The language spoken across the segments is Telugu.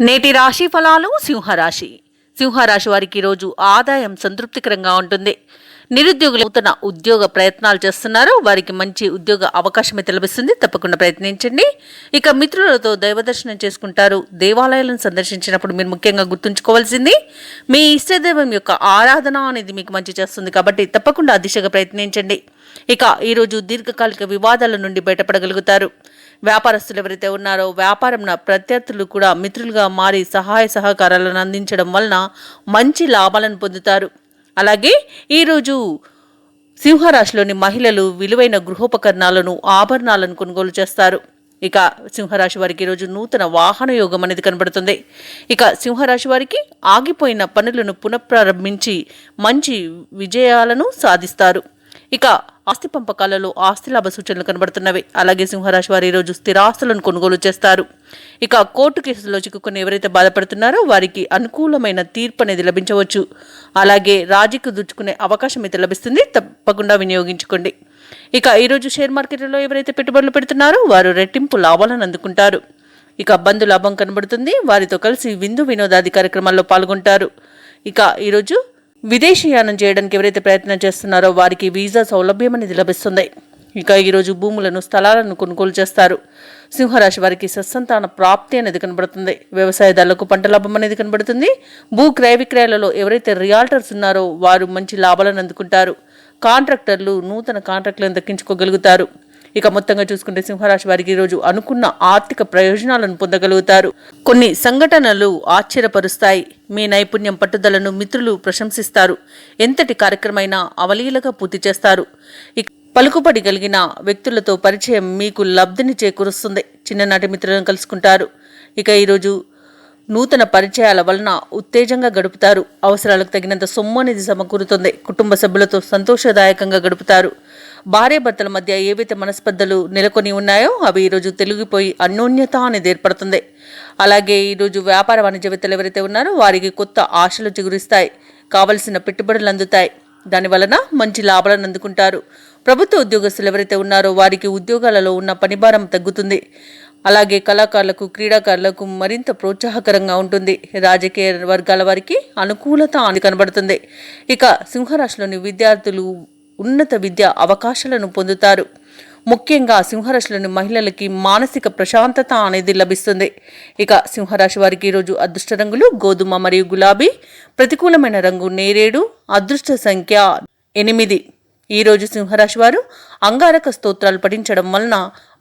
నేటి రాశి ఫలాలు. సింహరాశి వారికి ఈరోజు ఆదాయం సంతృప్తికరంగా ఉంటుంది. నిరుద్యోగులు నూతన ఉద్యోగ ప్రయత్నాలు చేస్తున్నారు. వారికి మంచి ఉద్యోగ అవకాశమే లభిస్తుంది. తప్పకుండా ప్రయత్నించండి. ఇక మిత్రులతో దైవదర్శనం చేసుకుంటారు. దేవాలయాలను సందర్శించినప్పుడు మీరు ముఖ్యంగా గుర్తుంచుకోవాల్సింది మీ ఇష్టదైవం యొక్క ఆరాధన అనేది మీకు మంచి చేస్తుంది. కాబట్టి తప్పకుండా ఆ దిశగా ప్రయత్నించండి. ఇక ఈరోజు దీర్ఘకాలిక వివాదాల నుండి బయటపడగలుగుతారు. వ్యాపారస్తులు ఎవరైతే ఉన్నారో వ్యాపారం ప్రత్యర్థులు కూడా మిత్రులుగా మారి సహాయ సహకారాలను అందించడం వలన మంచి లాభాలను పొందుతారు. అలాగే ఈరోజు సింహరాశిలోని మహిళలు విలువైన గృహోపకరణాలను ఆభరణాలను కొనుగోలు చేస్తారు. ఇక సింహరాశి వారికి ఈరోజు నూతన వాహన యోగం అనేది కనబడుతుంది. ఇక సింహరాశి వారికి ఆగిపోయిన పనులను పునఃప్రారంభించి మంచి విజయాలను సాధిస్తారు. ఇక ఆస్తి పంపకాలలో ఆస్తి లాభ సూచనలు కనబడుతున్నవి. అలాగే సింహరాశి వారు ఈరోజు స్థిరాస్తులను కొనుగోలు చేస్తారు. ఇక కోర్టు కేసులో చిక్కుకుని ఎవరైతే బాధపడుతున్నారో వారికి అనుకూలమైన తీర్పు అనేది లభించవచ్చు. అలాగే రాజీకి దుచ్చుకునే అవకాశం అయితే లభిస్తుంది. తప్పకుండా వినియోగించుకోండి. ఇక ఈరోజు షేర్ మార్కెట్లో ఎవరైతే పెట్టుబడులు పెడుతున్నారో వారు రెట్టింపు లాభాలను అందుకుంటారు. ఇక బంధు లాభం కనబడుతుంది. వారితో కలిసి విందు వినోదాది కార్యక్రమాల్లో పాల్గొంటారు. ఇక ఈరోజు విదేశీయానం చేయడానికి ఎవరైతే ప్రయత్నం చేస్తున్నారో వారికి వీసా సౌలభ్యం అనేది లభిస్తుంది. ఇక ఈరోజు భూములను స్థలాలను కొనుగోలు చేస్తారు. సింహరాశి వారికి సత్సంతాన ప్రాప్తి అనేది కనబడుతుంది. వ్యవసాయదారులకు పంట లాభం అనేది కనబడుతుంది. భూ క్రయ విక్రయాలలో ఎవరైతే రియాల్టర్స్ ఉన్నారో వారు మంచి లాభాలను అందుకుంటారు. కాంట్రాక్టర్లు నూతన కాంట్రాక్టులను దక్కించుకోగలుగుతారు. ఇక మొత్తంగా చూసుకుంటే సింహరాశి వారికి ఈరోజు అనుకున్న ఆర్థిక ప్రయోజనాలను పొందగలుగుతారు. కొన్ని సంఘటనలు ఆశ్చర్యపరుస్తాయి. మీ నైపుణ్యం పట్టుదలను మిత్రులు ప్రశంసిస్తారు. ఎంతటి కార్యక్రమైనా అవలీలగా పూర్తి చేస్తారు. పలుకుబడి కలిగిన వ్యక్తులతో పరిచయం మీకు లబ్ధిని చేకూరుస్తుంది. చిన్ననాటి మిత్రులను కలుసుకుంటారు. ఇక ఈరోజు నూతన పరిచయాల వలన ఉత్తేజంగా గడుపుతారు. అవసరాలకు తగినంత సొమ్ము అనేది సమకూరుతుంది. కుటుంబ సభ్యులతో సంతోషదాయకంగా గడుపుతారు. భార్యాభర్తల మధ్య ఏవైతే మనస్పర్ధలు నెలకొని ఉన్నాయో అవి ఈరోజు తొలగిపోయి అన్యోన్యత అనేది ఏర్పడుతుంది. అలాగే ఈరోజు వ్యాపార వాణిజ్యవేత్తలు ఎవరైతే ఉన్నారో వారికి కొత్త ఆశలు చిగురిస్తాయి. కావలసిన పెట్టుబడులు అందుతాయి. దాని వలన మంచి లాభాలను అందుకుంటారు. ప్రభుత్వ ఉద్యోగస్తులు ఎవరైతే ఉన్నారో వారికి ఉద్యోగాలలో ఉన్న పనిభారం తగ్గుతుంది. అలాగే కళాకారులకు క్రీడాకారులకు మరింత ప్రోత్సాహకరంగా ఉంటుంది. రాజకీయ వర్గాల వారికి అనుకూలత కనబడుతుంది. ఇక సింహరాశిలోని విద్యార్థులు ఉన్నత విద్యా అవకాశాలను పొందుతారు. ముఖ్యంగా సింహరాశిలోని మహిళలకి మానసిక ప్రశాంతత అనేది లభిస్తుంది. ఇక సింహరాశి వారికి ఈరోజు అదృష్ట రంగులు గోధుమ మరియు గులాబీ. ప్రతికూలమైన రంగు నేరేడు. అదృష్ట సంఖ్య 8. ఈరోజు సింహరాశి వారు అంగారక స్తోత్రాలు పఠించడం వలన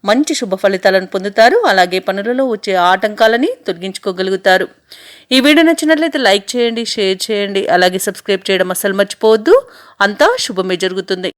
మంచి శుభ ఫలితాలను పొందుతారు. అలాగే పనులలో వచ్చే ఆటంకాలని తొలగించుకోగలుగుతారు. ఈ వీడియో నచ్చినట్లయితే లైక్ చేయండి, షేర్ చేయండి, అలాగే సబ్స్క్రైబ్ చేయడం అస్సలు మర్చిపోవద్దు. అంతా శుభమే జరుగుతుంది.